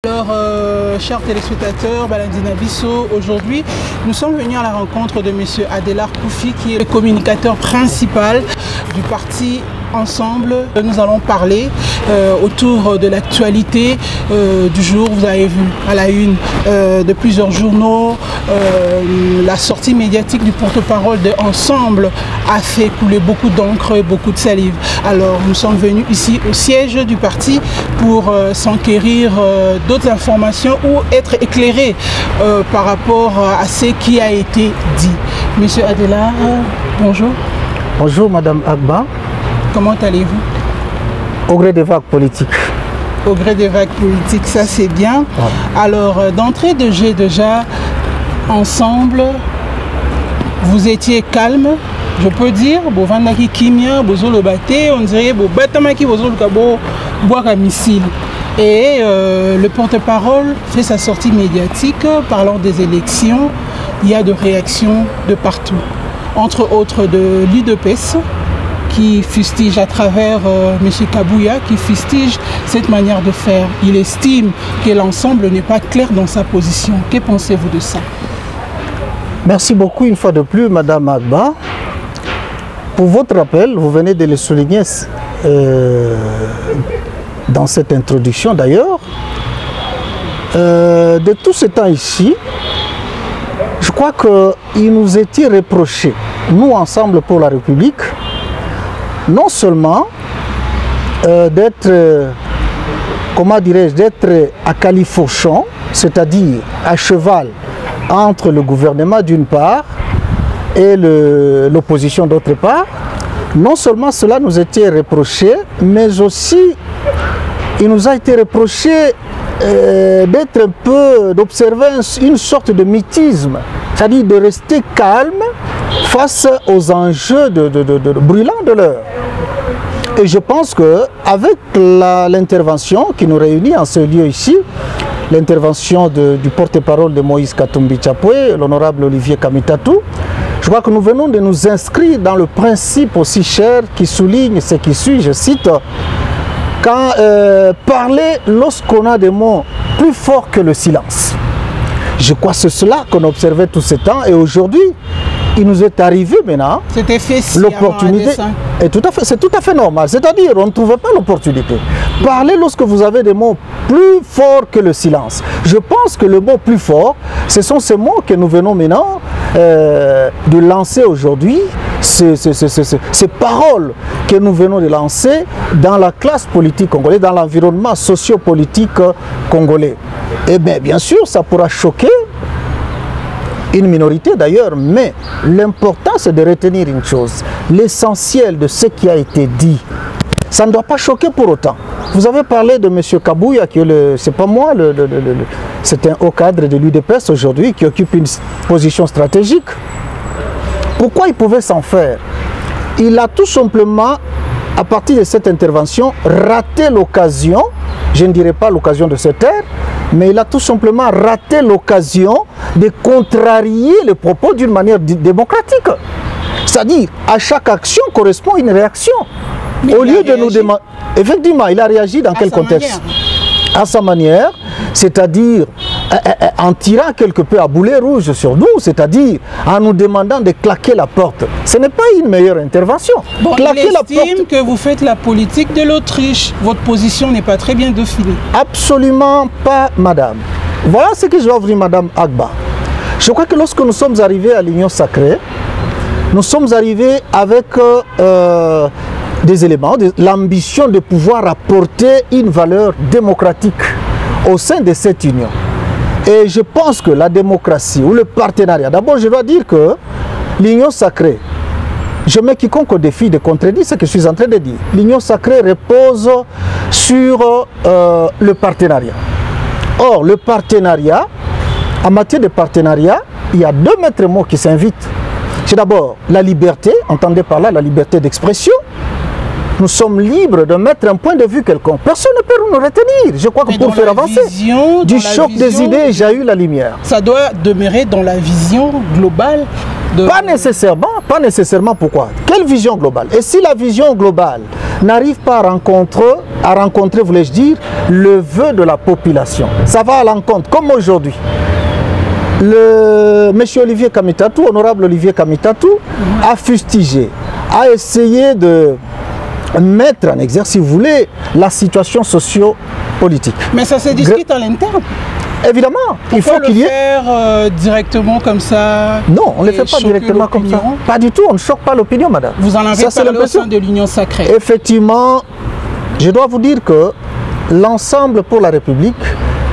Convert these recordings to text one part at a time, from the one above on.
Alors, chers téléspectateurs, Balandina Bisso, aujourd'hui, nous sommes venus à la rencontre de M. Adélard Koufi, qui est le communicateur principal du parti Ensemble. Nous allons parler autour de l'actualité du jour. Vous avez vu à la une de plusieurs journaux, la sortie médiatique du porte-parole de Ensemble a fait couler beaucoup d'encre et beaucoup de salive. Alors, nous sommes venus ici au siège du parti pour s'enquérir d'autres informations ou être éclairés par rapport à ce qui a été dit. Monsieur Adélard, bonjour. Bonjour Madame Agba. Comment allez-vous? Au gré des vagues politiques. Au gré des vagues politiques, ça c'est bien. Ouais. Alors, d'entrée de jeu déjà, Ensemble, vous étiez calme, je peux dire. Bovandaki Kimia, Bozolo Bate, on dirait Bobatamaki, Bozolo Kabo, Boaka Missile. Et le porte-parole fait sa sortie médiatique parlant des élections. Il y a de réactions de partout. Entre autres de l'UDPS, qui fustige à travers M. Kabouya, qui fustige cette manière de faire. Il estime que l'ensemble n'est pas clair dans sa position. Que pensez-vous de ça? Merci beaucoup une fois de plus, Madame Agba. Pour votre rappel, vous venez de le souligner dans cette introduction d'ailleurs. De tout ce temps ici, je crois qu'il nous était reproché, nous Ensemble pour la République, non seulement d'être, comment dirais-je, d'être à califourchon, c'est-à-dire à cheval entre le gouvernement d'une part et l'opposition d'autre part. Non seulement cela nous était reproché, mais aussi il nous a été reproché d'être un peu, d'observer une sorte de mythisme, c'est-à-dire de rester calme face aux enjeux brûlants de l'heure. Et je pense qu'avec l'intervention qui nous réunit en ce lieu ici, l'intervention du porte-parole de Moïse Katumbi Chapwe, l'honorable Olivier Kamitatou, je crois que nous venons de nous inscrire dans le principe aussi cher qui souligne ce qui suit, je cite, quand parler lorsqu'on a des mots plus forts que le silence. Je crois que c'est cela qu'on observait tout ce temps et aujourd'hui, il nous est arrivé maintenant l'opportunité. C'est tout à fait normal. C'est-à-dire, on ne trouvait pas l'opportunité. Parlez lorsque vous avez des mots plus forts que le silence. Je pense que le mot plus fort, ce sont ces mots que nous venons maintenant de lancer aujourd'hui, ces paroles que nous venons de lancer dans la classe politique congolaise, dans l'environnement sociopolitique congolais. Et bien sûr, ça pourra choquer une minorité d'ailleurs, mais l'important c'est de retenir une chose, l'essentiel de ce qui a été dit, ça ne doit pas choquer pour autant. Vous avez parlé de M. Kabouya, qui est c'est pas moi, c'est un haut cadre de l'UDPS aujourd'hui qui occupe une position stratégique. Pourquoi il pouvait s'en faire? Il a tout simplement, à partir de cette intervention, raté l'occasion, je ne dirais pas l'occasion de se taire, mais il a tout simplement raté l'occasion de contrarier les propos d'une manière démocratique. C'est-à-dire, à chaque action correspond une réaction. Mais au lieu de nous demander... Effectivement, il a réagi dans quel contexte? À sa manière, c'est-à-dire en tirant quelque peu à boulet rouge sur nous, c'est-à-dire en nous demandant de claquer la porte. Ce n'est pas une meilleure intervention. Bon, il estime que vous faites la politique de l'Autriche. Votre position n'est pas très bien définie. Absolument pas, madame. Voilà ce que je vais ouvrir, madame Agba. Je crois que lorsque nous sommes arrivés à l'Union sacrée, nous sommes arrivés avec des éléments, l'ambition de pouvoir apporter une valeur démocratique au sein de cette union. Et je pense que la démocratie ou le partenariat, d'abord je dois dire que l'Union sacrée, je mets quiconque au défi de contredire ce que je suis en train de dire. L'Union sacrée repose sur le partenariat. Or, le partenariat, en matière de partenariat, il y a deux maîtres mots qui s'invitent. C'est d'abord la liberté, entendez par là la liberté d'expression. Nous sommes libres de mettre un point de vue quelconque. Personne ne peut nous retenir. Je crois que pour faire avancer, du choc des idées, j'ai eu la lumière. Ça doit demeurer dans la vision globale de... Pas nécessairement. Pourquoi? Quelle vision globale? Et si la vision globale n'arrive pas à rencontrer, voulais-je dire, le vœu de la population. Ça va à l'encontre, comme aujourd'hui. Monsieur Olivier Kamitatou, honorable Olivier Kamitatou, a fustigé, a essayé de mettre en exergue, si vous voulez, la situation socio-politique. Mais ça se discute à l'interne. Évidemment, il faut qu'il y ait... faire directement comme ça? Non, on ne le fait pas directement comme ça. Pas du tout, on ne choque pas l'opinion, madame. Vous en avez parlé au sein de l'Union sacrée. Effectivement, je dois vous dire que l'Ensemble pour la République,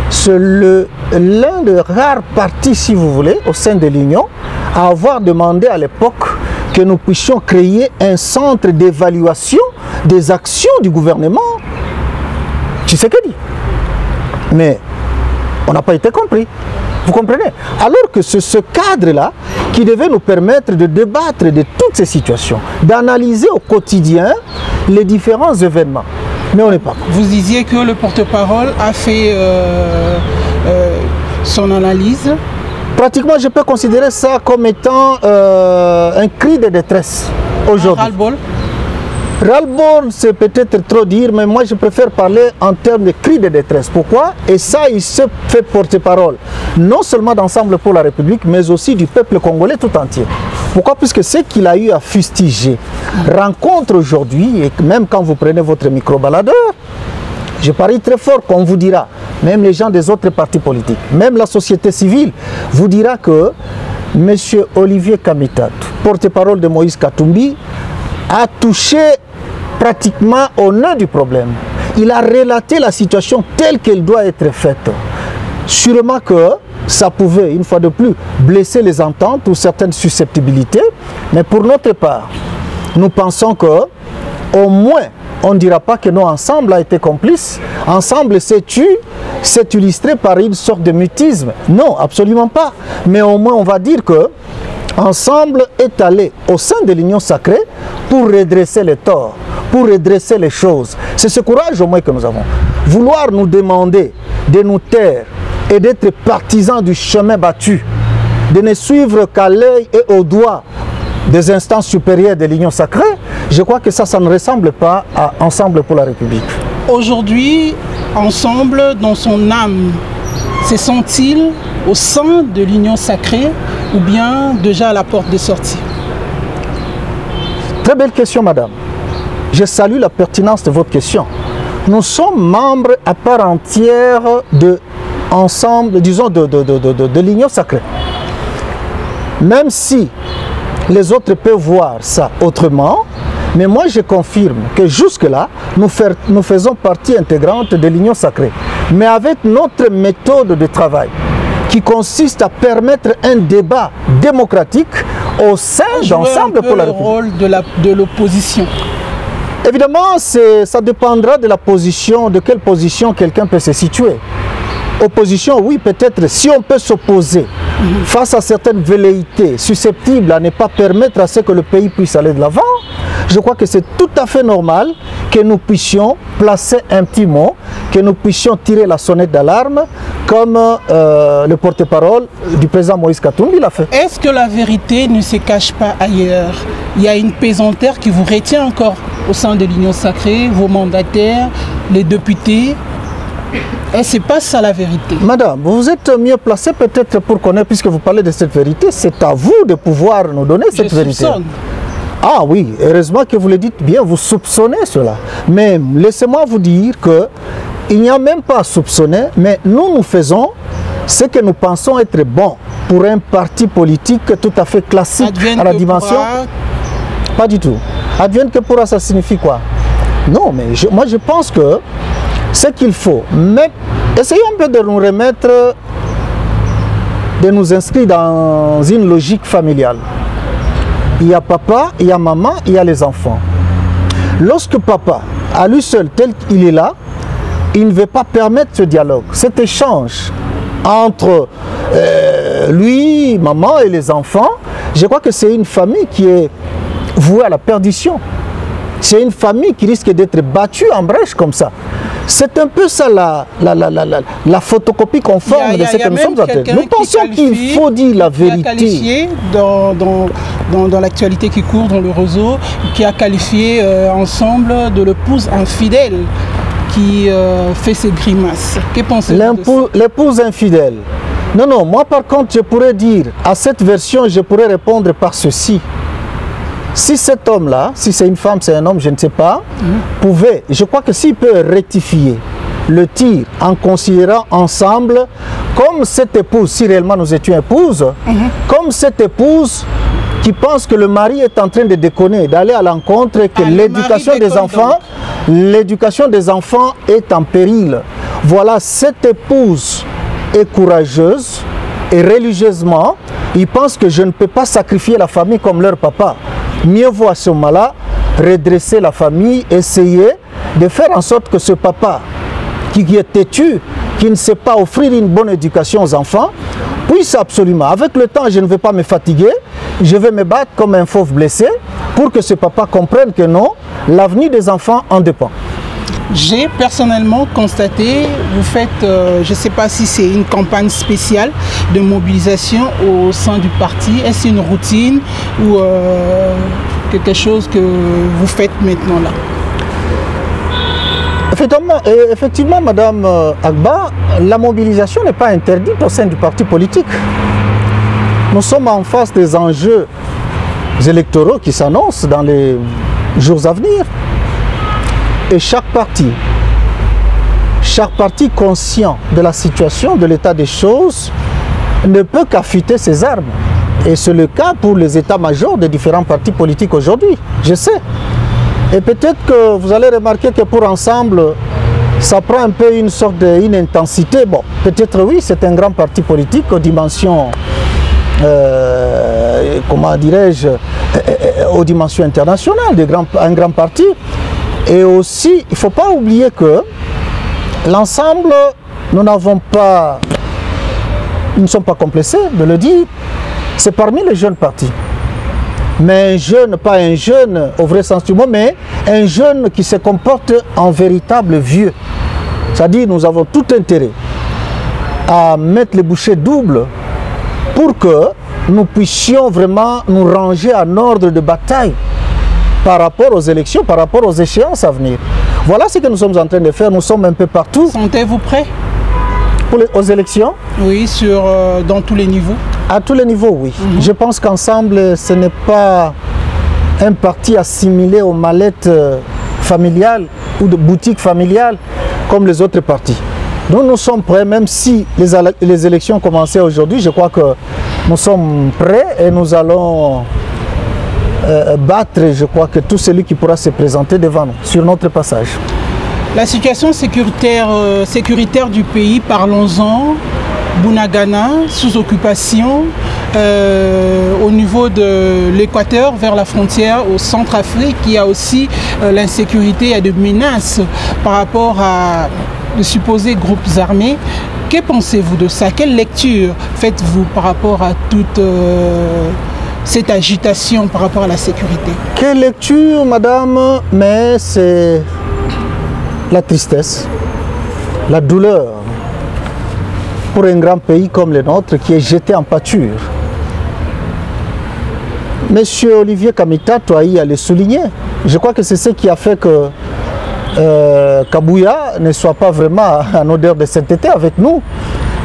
c'est l'un des rares partis, si vous voulez, au sein de l'Union, à avoir demandé à l'époque que nous puissions créer un centre d'évaluation des actions du gouvernement. Tu sais que dit. Mais on n'a pas été compris. Vous comprenez? Alors que c'est ce cadre-là qui devait nous permettre de débattre de toutes ces situations, d'analyser au quotidien les différents événements. Mais on n'est pas. Vous disiez que le porte-parole a fait son analyse. Pratiquement, je peux considérer ça comme étant un cri de détresse aujourd'hui. Ras-le-bol. Ras-le-bol, c'est peut-être trop dire, mais moi je préfère parler en termes de cri de détresse. Pourquoi? Et ça, il se fait porte-parole, non seulement d'Ensemble pour la République, mais aussi du peuple congolais tout entier. Pourquoi? Puisque ce qu'il a eu à fustiger rencontre aujourd'hui, et même quand vous prenez votre micro-baladeur, je parie très fort qu'on vous dira, même les gens des autres partis politiques, même la société civile, vous dira que M. Olivier Kamitatou, porte-parole de Moïse Katumbi, a touché pratiquement au nœud du problème. Il a relaté la situation telle qu'elle doit être faite. Sûrement que ça pouvait, une fois de plus, blesser les ententes ou certaines susceptibilités, mais pour notre part, nous pensons que, au moins, on ne dira pas que nous, Ensemble, a été complices. Ensemble s'est illustré par une sorte de mutisme. Non, absolument pas. Mais au moins, on va dire que Ensemble est allé au sein de l'Union sacrée pour redresser les torts, pour redresser les choses. C'est ce courage au moins que nous avons. Vouloir nous demander de nous taire et d'être partisans du chemin battu, de ne suivre qu'à l'œil et au doigt des instances supérieures de l'Union sacrée, je crois que ça ne ressemble pas à Ensemble pour la République. Aujourd'hui, Ensemble, dans son âme, se sent-il au sein de l'Union sacrée ou bien déjà à la porte de sortie? Très belle question, madame. Je salue la pertinence de votre question. Nous sommes membres à part entière de Ensemble, disons de l'Union sacrée. Même si les autres peuvent voir ça autrement, mais moi je confirme que jusque-là, nous faisons partie intégrante de l'Union sacrée. Mais avec notre méthode de travail, qui consiste à permettre un débat démocratique au sein d'Ensemble pour la République. Le rôle de l'opposition. Évidemment, ça dépendra de la position, de quelle position quelqu'un peut se situer. Opposition, oui, peut-être, si on peut s'opposer face à certaines velléités susceptibles à ne pas permettre à ce que le pays puisse aller de l'avant, je crois que c'est tout à fait normal que nous puissions placer un petit mot, que nous puissions tirer la sonnette d'alarme, comme le porte-parole du président Moïse Katumbi l'a fait. Est-ce que la vérité ne se cache pas ailleurs? Il y a une pesanteur qui vous retient encore au sein de l'Union sacrée, vos mandataires, les députés. Et c'est pas ça la vérité. Madame, vous êtes mieux placée peut-être pour connaître, puisque vous parlez de cette vérité, c'est à vous de pouvoir nous donner cette vérité. Soupçonne. Ah oui, heureusement que vous le dites bien, vous soupçonnez cela. Mais laissez-moi vous dire que il n'y a même pas à soupçonner, mais nous faisons ce que nous pensons être bon pour un parti politique tout à fait classique Advienne à la que dimension. pourra... Pas du tout. Advienne que pourra, ça signifie quoi? Non, mais moi je pense que ce qu'il faut, mais essayons un peu de nous remettre, de nous inscrire dans une logique familiale. Il y a papa, il y a maman, il y a les enfants. Lorsque papa, à lui seul, tel qu'il est là, il ne veut pas permettre ce dialogue, cet échange entre lui, maman et les enfants, je crois que c'est une famille qui est vouée à la perdition. C'est une famille qui risque d'être battue en brèche comme ça. C'est un peu ça la photocopie conforme de ce que nous sommes en train. Nous pensons qu'il faut dire la vérité. Il a qualifié dans l'actualité qui court dans le réseau, qui a qualifié ensemble de l'épouse infidèle qui fait ses grimaces. Que pensez-vous? L'épouse infidèle. Non, non, moi par contre, je pourrais dire, à cette version, je pourrais répondre par ceci. Si cet homme-là, si c'est une femme, c'est un homme, je ne sais pas, pouvait, je crois que s'il peut rectifier le tir en considérant ensemble, comme cette épouse, si réellement nous étions épouses, comme cette épouse qui pense que le mari est en train de déconner, d'aller à l'encontre et que l'éducation des enfants est en péril. Voilà, cette épouse est courageuse et religieusement, ils pensent que je ne peux pas sacrifier la famille comme leur papa. Mieux vaut à ce moment-là redresser la famille, essayer de faire en sorte que ce papa qui est têtu, qui ne sait pas offrir une bonne éducation aux enfants, puisse absolument, avec le temps je ne vais pas me fatiguer, je vais me battre comme un fauve blessé pour que ce papa comprenne que non, l'avenir des enfants en dépend. J'ai personnellement constaté, vous faites, je ne sais pas si c'est une campagne spéciale de mobilisation au sein du parti. Est-ce une routine ou quelque chose que vous faites maintenant là? Effectivement, Madame Agba, la mobilisation n'est pas interdite au sein du parti politique. Nous sommes en face des enjeux électoraux qui s'annoncent dans les jours à venir. Et chaque parti conscient de la situation, de l'état des choses, ne peut qu'affûter ses armes. Et c'est le cas pour les états-majors des différents partis politiques aujourd'hui, je sais. Et peut-être que vous allez remarquer que pour ensemble, ça prend un peu une sorte d'intensité. Bon, peut-être oui, c'est un grand parti politique aux dimensions, comment dirais-je, aux dimensions internationales, un grand parti. Et aussi, il ne faut pas oublier que l'ensemble, nous ne sommes pas complacés de le dire, c'est parmi les jeunes partis. Mais un jeune, pas un jeune au vrai sens du mot, mais un jeune qui se comporte en véritable vieux. C'est-à-dire, nous avons tout intérêt à mettre les bouchées doubles pour que nous puissions vraiment nous ranger en ordre de bataille par rapport aux élections, par rapport aux échéances à venir. Voilà ce que nous sommes en train de faire. Nous sommes un peu partout. Sentez-vous prêt aux élections? Oui, dans tous les niveaux. À tous les niveaux, oui. Je pense qu'ensemble, ce n'est pas un parti assimilé aux mallettes familiales ou de boutiques familiales comme les autres partis. Nous sommes prêts, même si les élections commençaient aujourd'hui, je crois que nous sommes prêts et nous allons battre, je crois, que tout celui qui pourra se présenter devant nous, sur notre passage. La situation sécuritaire du pays, parlons-en. Bunagana, sous occupation, au niveau de l'Équateur, vers la frontière au Centrafrique, il y a aussi l'insécurité, il y a des menaces par rapport à de supposés groupes armés. Que pensez-vous de ça? Quelle lecture faites-vous par rapport à toute cette agitation par rapport à la sécurité? Quelle lecture, madame? Mais c'est la tristesse, la douleur pour un grand pays comme le nôtre qui est jeté en pâture. Monsieur Olivier Kamita Touaï a le souligné. Je crois que c'est ce qui a fait que Kabouya ne soit pas vraiment en odeur de sainteté avec nous.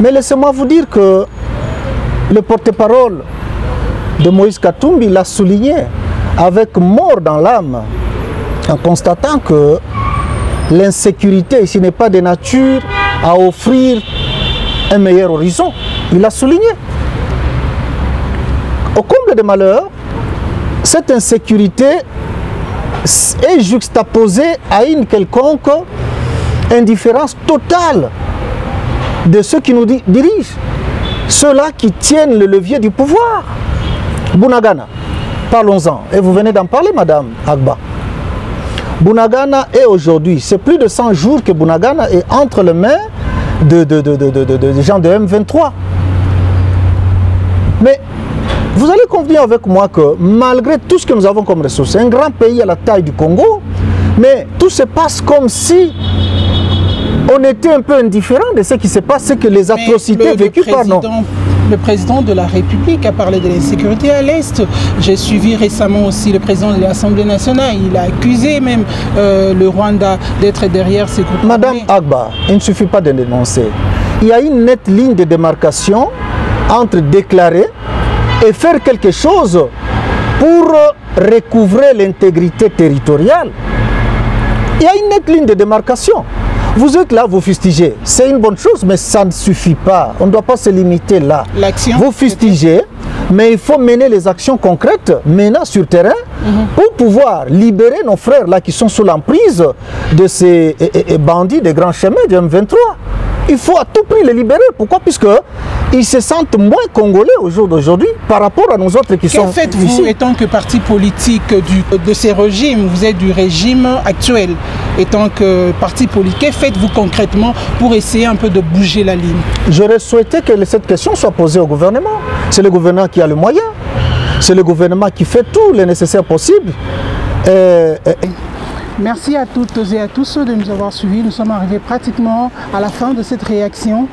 Mais laissez-moi vous dire que le porte-parole de Moïse Katumbi l'a souligné avec mort dans l'âme, en constatant que l'insécurité ici n'est pas de nature à offrir un meilleur horizon. Il l'a souligné. Au comble des malheurs, cette insécurité est juxtaposée à une quelconque indifférence totale de ceux qui nous dirigent, ceux-là qui tiennent le levier du pouvoir. Bunagana, parlons-en. Et vous venez d'en parler, Madame Agba. Bunagana est aujourd'hui, c'est plus de 100 jours que Bunagana est entre les mains des gens de M23. Mais vous allez convenir avec moi que malgré tout ce que nous avons comme ressources, un grand pays à la taille du Congo, mais tout se passe comme si on était un peu indifférent de ce qui se passe, que les atrocités vécues par nous. Le président de la République a parlé de l'insécurité à l'Est. J'ai suivi récemment aussi le président de l'Assemblée nationale. Il a accusé même le Rwanda d'être derrière ces groupes. Madame Agba, il ne suffit pas de dénoncer. Il y a une nette ligne de démarcation entre déclarer et faire quelque chose pour recouvrer l'intégrité territoriale. Il y a une nette ligne de démarcation. Vous êtes là, vous fustigez. C'est une bonne chose, mais ça ne suffit pas. On ne doit pas se limiter là. Vous fustigez, mais il faut mener les actions concrètes, maintenant sur terrain, pour pouvoir libérer nos frères là qui sont sous l'emprise de ces bandits des grands chemins du M23. Il faut à tout prix les libérer. Pourquoi? Puisqu'ils se sentent moins congolais au jour d'aujourd'hui par rapport à nous autres qui sont ici. Que faites-vous, étant que parti politique de ces régimes, vous êtes du régime actuel, étant que parti politique, que faites-vous concrètement pour essayer un peu de bouger la ligne? J'aurais souhaité que cette question soit posée au gouvernement. C'est le gouvernement qui a le moyen. C'est le gouvernement qui fait tout le nécessaire possible. Merci à toutes et à tous de nous avoir suivis. Nous sommes arrivés pratiquement à la fin de cette réaction.